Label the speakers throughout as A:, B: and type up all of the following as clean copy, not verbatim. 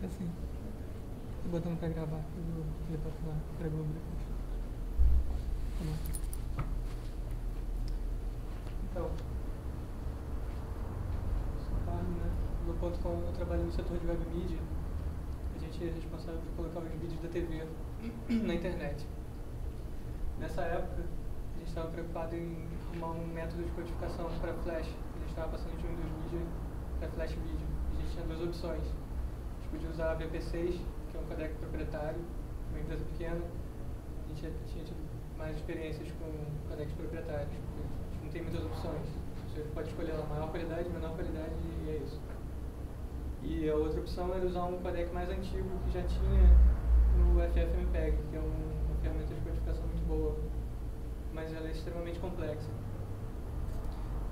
A: tá assim. Tô botando pra gravar, eu vou levar pra Globo depois. Tá bom. Então, no .com eu trabalho no setor de web media. A gente é responsável por colocar os vídeos da TV na internet. Nessa época, a gente estava preocupado em arrumar um método de codificação para Flash. A gente estava passando de Windows Media para Flash Video. A gente tinha duas opções. A gente podia usar a VP6, que é um codec proprietário, uma empresa pequena. A gente tinha tido mais experiências com codecs proprietários. A gente não tem muitas opções. Você pode escolher a maior qualidade, menor qualidade e é isso. E a outra opção era usar um codec mais antigo que já tinha no FFmpeg, que é uma ferramenta de codificação muito boa, mas ela é extremamente complexa.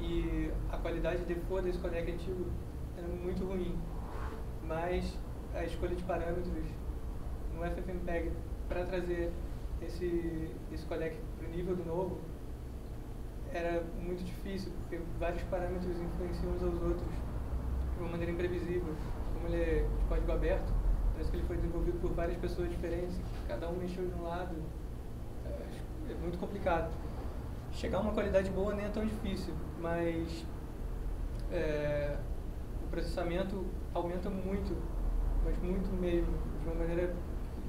A: E a qualidade de default desse codec antigo era muito ruim, mas a escolha de parâmetros no FFmpeg para trazer esse codec para o nível do novo era muito difícil, porque vários parâmetros influenciam uns aos outros de uma maneira imprevisível. Como ele é de código aberto, parece que ele foi desenvolvido por várias pessoas diferentes, cada um mexeu de um lado, é muito complicado. Chegar a uma qualidade boa nem é tão difícil, mas o processamento aumenta muito, mas muito mesmo, de uma maneira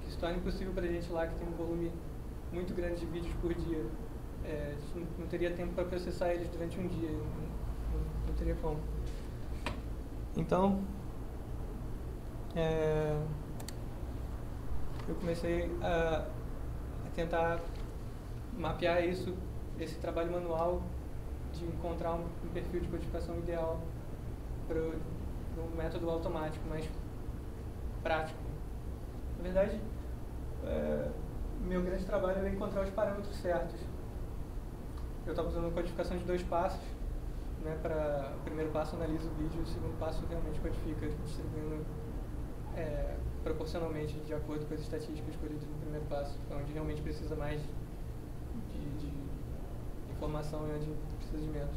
A: que se torna impossível para a gente lá que tem um volume muito grande de vídeos por dia. A gente não teria tempo para processar eles durante um dia, não teria como. Então, eu comecei a tentar mapear esse trabalho manual de encontrar um perfil de codificação ideal para um método automático, mais prático. Na verdade, meu grande trabalho era encontrar os parâmetros certos. Eu estava usando uma codificação de 2 passos, né, para o primeiro passo analisa o vídeo e o segundo passo realmente codifica, distribuindo proporcionalmente de acordo com as estatísticas escolhidas no primeiro passo, onde realmente precisa mais de informação e onde precisa de menos.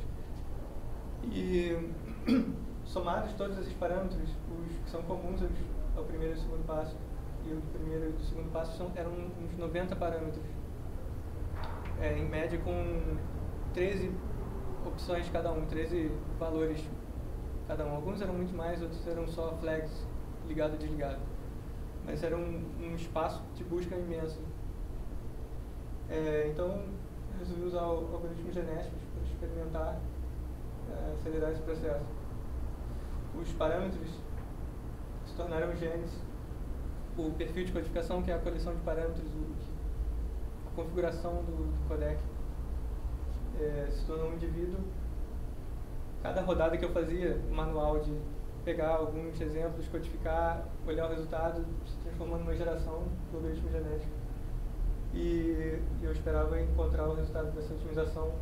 A: E somados todos esses parâmetros, os que são comuns ao primeiro e ao segundo passo, e o do primeiro e do segundo passo eram uns 90 parâmetros, em média com 13 opções cada um, 13 valores cada um. Alguns eram muito mais, outros eram só flags, ligado e desligado. Mas era um espaço de busca imenso. Então, eu resolvi usar algoritmos genéticos para experimentar, acelerar esse processo. Os parâmetros se tornaram genes. O perfil de codificação, que é a coleção de parâmetros, a configuração do codec, se tornou um indivíduo. Cada rodada que eu fazia, manual de pegar alguns exemplos, codificar, olhar o resultado, se transformou numa geração do algoritmo genético. E eu esperava encontrar o resultado dessa otimização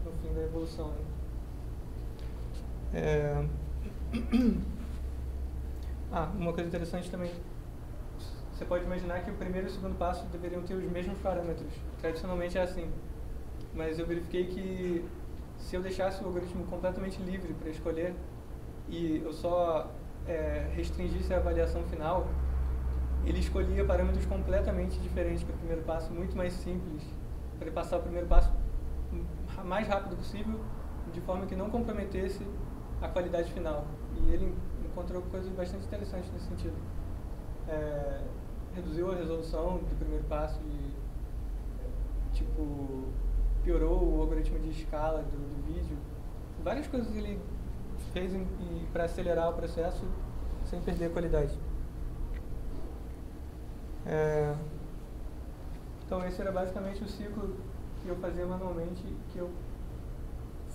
A: no fim da evolução. Uma coisa interessante também, você pode imaginar que o primeiro e o segundo passo deveriam ter os mesmos parâmetros. Tradicionalmente é assim. Mas eu verifiquei que se eu deixasse o algoritmo completamente livre para escolher e eu só restringisse a avaliação final, ele escolhia parâmetros completamente diferentes para o primeiro passo, muito mais simples, para ele passar o primeiro passo o mais rápido possível, de forma que não comprometesse a qualidade final. E ele encontrou coisas bastante interessantes nesse sentido. Reduziu a resolução do primeiro passo e piorou o algoritmo de escala do vídeo. Várias coisas ele fez para acelerar o processo sem perder a qualidade. Então esse era basicamente o ciclo que eu fazia manualmente, que eu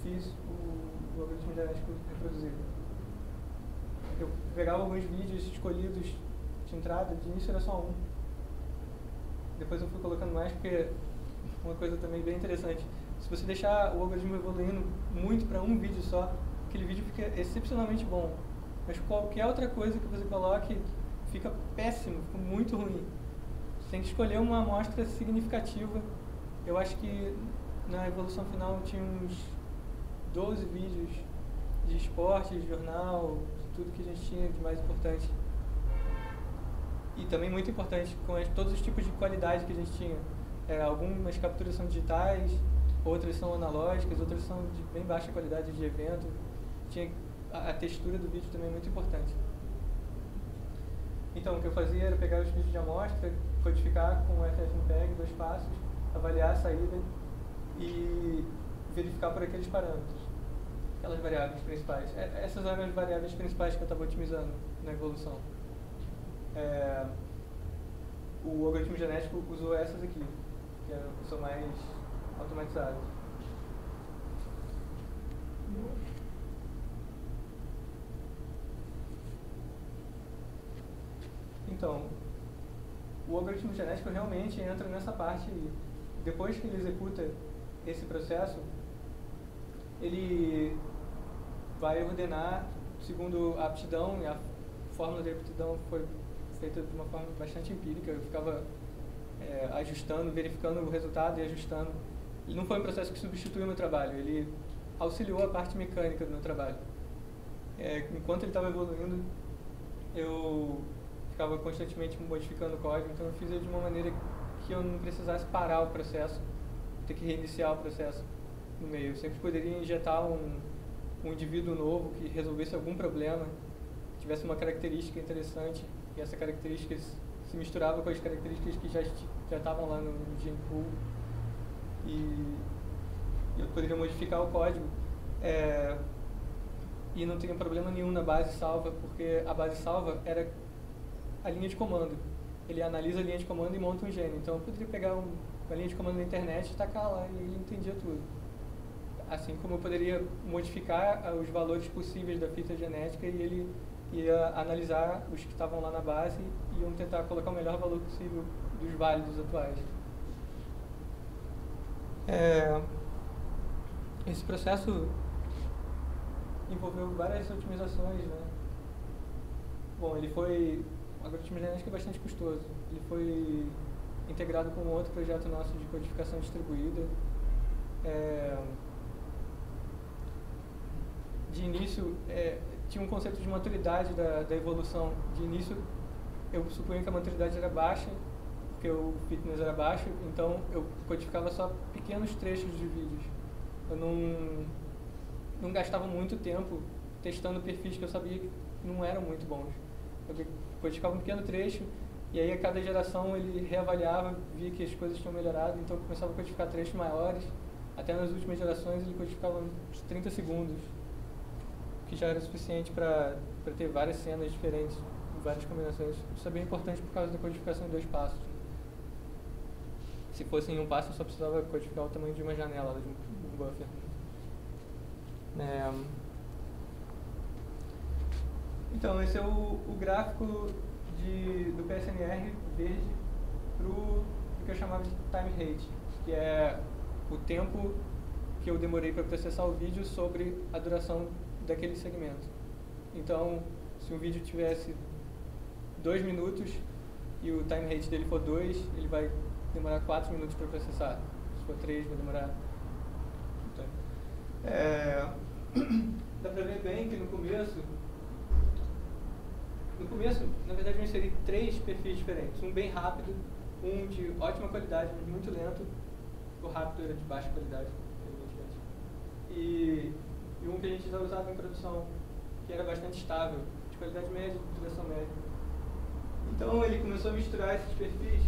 A: fiz o algoritmo genético reproduzir. Eu pegava alguns vídeos escolhidos de entrada, de início era só um. Depois eu fui colocando mais, porque uma coisa também bem interessante, se você deixar o algoritmo evoluindo muito para um vídeo só, aquele vídeo fica excepcionalmente bom. Mas qualquer outra coisa que você coloque fica péssimo, fica muito ruim. Você tem que escolher uma amostra significativa. Eu acho que na evolução final tinha uns 12 vídeos de esporte, de jornal, de tudo que a gente tinha de mais importante. E também muito importante, com todos os tipos de qualidade que a gente tinha. Algumas capturas são digitais, outras são analógicas, outras são de bem baixa qualidade de evento. Tinha a textura do vídeo também é muito importante. Então, o que eu fazia era pegar os vídeos de amostra, codificar com o FFmpeg, 2 passos, avaliar a saída e verificar por aqueles parâmetros, aquelas variáveis principais. Essas eram as variáveis principais que eu estava otimizando na evolução. O algoritmo genético usou essas aqui, que são mais automatizadas. Então, o algoritmo genético realmente entra nessa parte. Depois que ele executa esse processo, ele vai ordenar segundo a aptidão, e a fórmula de aptidão foi feita de uma forma bastante empírica. Eu ficava ajustando, verificando o resultado e ajustando. E não foi um processo que substituiu o meu trabalho, ele auxiliou a parte mecânica do meu trabalho. Enquanto ele estava evoluindo, eu ficava constantemente modificando o código, então eu fiz ele de uma maneira que eu não precisasse parar o processo, ter que reiniciar o processo no meio. Eu sempre poderia injetar um indivíduo novo que resolvesse algum problema, tivesse uma característica interessante, e essa característica se misturava com as características que já estavam lá no gene pool, e eu poderia modificar o código. E não tinha problema nenhum na base salva, porque a base salva era a linha de comando. Ele analisa a linha de comando e monta um gene. Então eu poderia pegar uma linha de comando na internet e tacar lá, e ele entendia tudo. Assim como eu poderia modificar os valores possíveis da fita genética, e ele ia analisar os que estavam lá na base e iam tentar colocar o melhor valor possível dos válidos atuais. Esse processo envolveu várias otimizações, né? Bom, o algoritmo genético é bastante custoso. Ele foi integrado com outro projeto nosso de codificação distribuída. De início, tinha um conceito de maturidade da evolução. De início, eu supunha que a maturidade era baixa, porque o fitness era baixo, então eu codificava só pequenos trechos de vídeos. Eu não gastava muito tempo testando perfis que eu sabia que não eram muito bons. Eu codificava um pequeno trecho, e aí a cada geração ele reavaliava, via que as coisas tinham melhorado, então eu começava a codificar trechos maiores. Até nas últimas gerações ele codificava uns 30 segundos, que já era suficiente para ter várias cenas diferentes, várias combinações. Isso é bem importante por causa da codificação em 2 passos. Se fosse em 1 passo, eu só precisava codificar o tamanho de uma janela, de um buffer. Então, esse é o gráfico do PSNR verde do que eu chamava de time rate, que é o tempo que eu demorei para processar o vídeo sobre a duração daquele segmento. Então, se um vídeo tivesse 2 minutos e o time rate dele for 2, ele vai demorar 4 minutos para processar. Se for 3, vai demorar... Então, dá para ver bem que no começo, na verdade, eu inseri 3 perfis diferentes. Um bem rápido, um de ótima qualidade, mas muito lento. O rápido era de baixa qualidade, evidentemente. E um que a gente já usava em produção, que era bastante estável, de qualidade média, de duração média. Então ele começou a misturar esses perfis,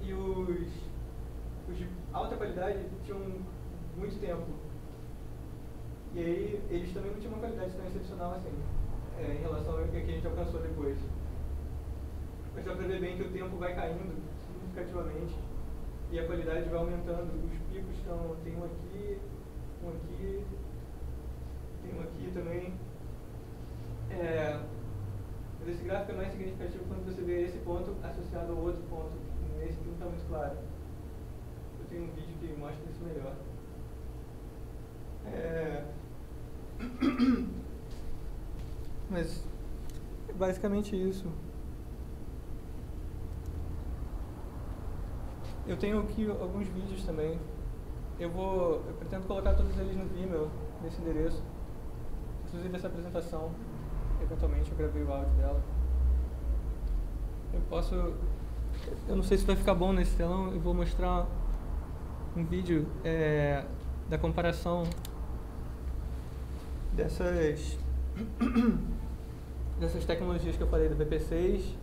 A: e os de alta qualidade tinham muito tempo. E aí eles também não tinham uma qualidade tão excepcional assim, em relação ao que a gente alcançou depois. Mas dá para ver bem que o tempo vai caindo significativamente e a qualidade vai aumentando. Os picos tem um aqui, tem um aqui também. Mas esse gráfico é mais significativo quando você vê esse ponto associado ao outro ponto. Esse aqui não está muito claro. Eu tenho um vídeo que mostra isso melhor. Mas é basicamente isso. Eu tenho aqui alguns vídeos também. Eu pretendo colocar todos eles no Vimeo, nesse endereço. Inclusive essa apresentação, eventualmente eu gravei o áudio dela. Eu não sei se vai ficar bom nesse telão, eu vou mostrar um vídeo da comparação dessas tecnologias que eu falei, do VP6,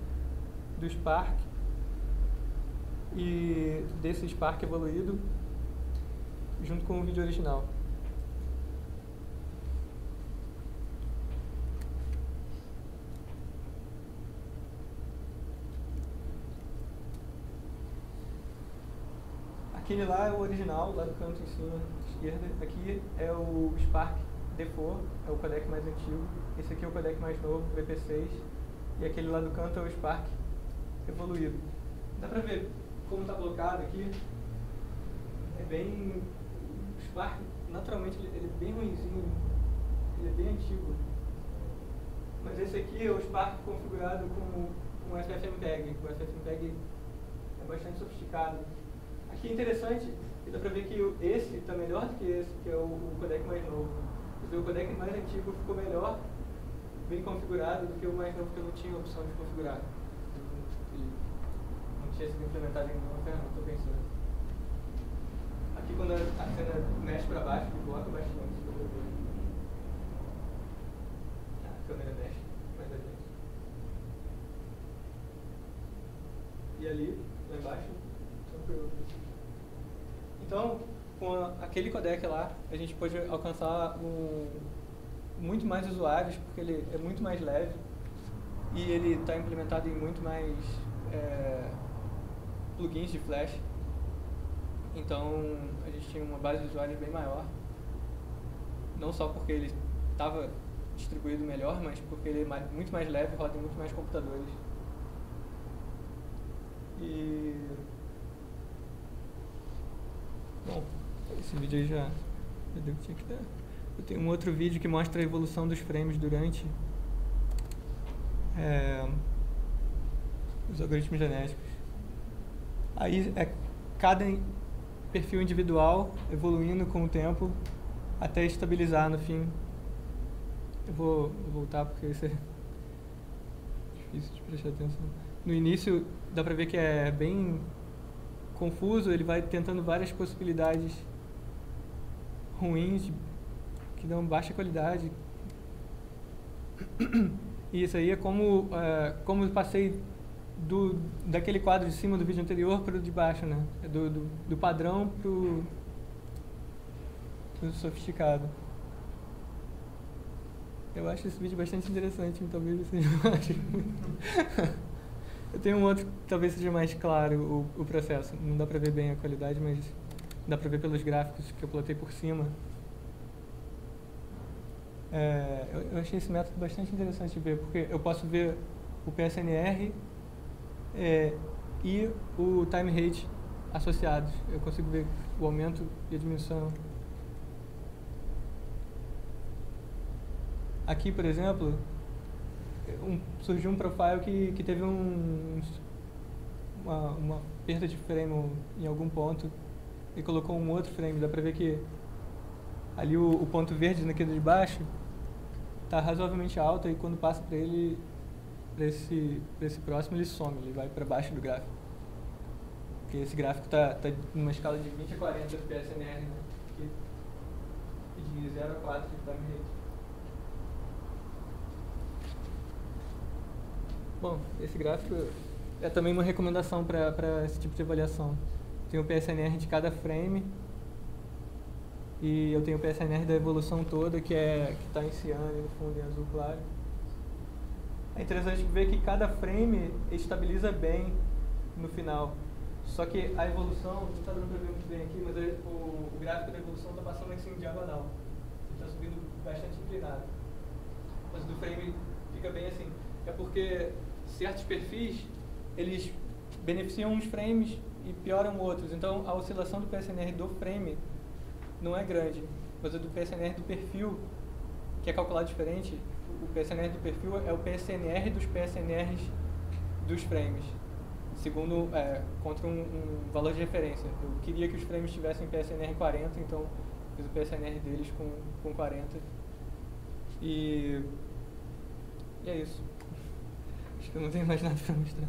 A: do Spark e desse Spark evoluído, junto com o vídeo original. Aquele lá é o original, lá do canto em cima, esquerda. Aqui é o Spark D4, é o codec mais antigo. Esse aqui é o codec mais novo, VP6. E aquele lá do canto é o Spark evoluído. Dá pra ver como está bloqueado aqui. É bem... O Spark, naturalmente, ele é bem ruinzinho. Ele é bem antigo. Mas esse aqui é o Spark configurado com FFmpeg. O FFmpeg é bastante sofisticado. Aqui é interessante, e dá pra ver que esse está melhor do que esse, que é o codec mais novo. O codec mais antigo ficou melhor, bem configurado, do que o mais novo, que eu não tinha opção de configurar. Ele não tinha sido implementado em nenhuma ferramenta, estou pensando. Aqui, quando a cena mexe para baixo, ele bloca bastante. A câmera mexe mais adiante. E ali, lá embaixo, tranquilo. Então, com aquele codec lá, a gente pode alcançar muito mais usuários, porque ele é muito mais leve e ele está implementado em muito mais plugins de flash. Então, a gente tinha uma base de usuários bem maior, não só porque ele estava distribuído melhor, mas porque ele é muito mais leve, roda em muito mais computadores. Bom, esse vídeo aí já deu o que tinha que dar. Eu tenho um outro vídeo que mostra a evolução dos frames durante os algoritmos genéticos. Aí é cada perfil individual evoluindo com o tempo até estabilizar no fim. Eu vou voltar porque isso é difícil de prestar atenção. No início dá pra ver que é bem confuso, ele vai tentando várias possibilidades ruins que dão baixa qualidade. E isso aí é como eu passei daquele quadro de cima do vídeo anterior para o de baixo, né? Do padrão pro sofisticado. Eu acho esse vídeo bastante interessante, talvez você não ache muito. Eu tenho um outro que talvez seja mais claro o processo. Não dá pra ver bem a qualidade, mas dá pra ver pelos gráficos que eu plotei por cima. Eu achei esse método bastante interessante de ver, porque eu posso ver o PSNR e o time rate associados. Eu consigo ver o aumento e a diminuição. Aqui, por exemplo, surgiu um profile que teve uma perda de frame em algum ponto e colocou um outro frame. Dá pra ver que ali o ponto verde naquele de baixo está razoavelmente alto, e quando passa para ele, para esse próximo, ele some, ele vai para baixo do gráfico. Porque esse gráfico está numa escala de 20 a 40 de PSNR, né? E de 0 a 4 de time rate. Bom, esse gráfico é também uma recomendação para esse tipo de avaliação. Tem o PSNR de cada frame e eu tenho o PSNR da evolução toda, que está em ciano e no fundo em azul claro. É interessante ver que cada frame estabiliza bem no final. Só que a evolução, não está dando para ver muito bem aqui, mas o gráfico da evolução está passando assim em diagonal. Ele está subindo bastante inclinado. Mas o do frame fica bem assim. É porque certos perfis, eles beneficiam uns frames e pioram outros. Então, a oscilação do PSNR do frame não é grande. Mas a do PSNR do perfil, que é calculado diferente, o PSNR do perfil é o PSNR dos PSNRs dos frames, segundo, contra um valor de referência. Eu queria que os frames tivessem PSNR 40, então fiz o PSNR deles com 40. E é isso. Acho que eu não tenho mais nada para mostrar.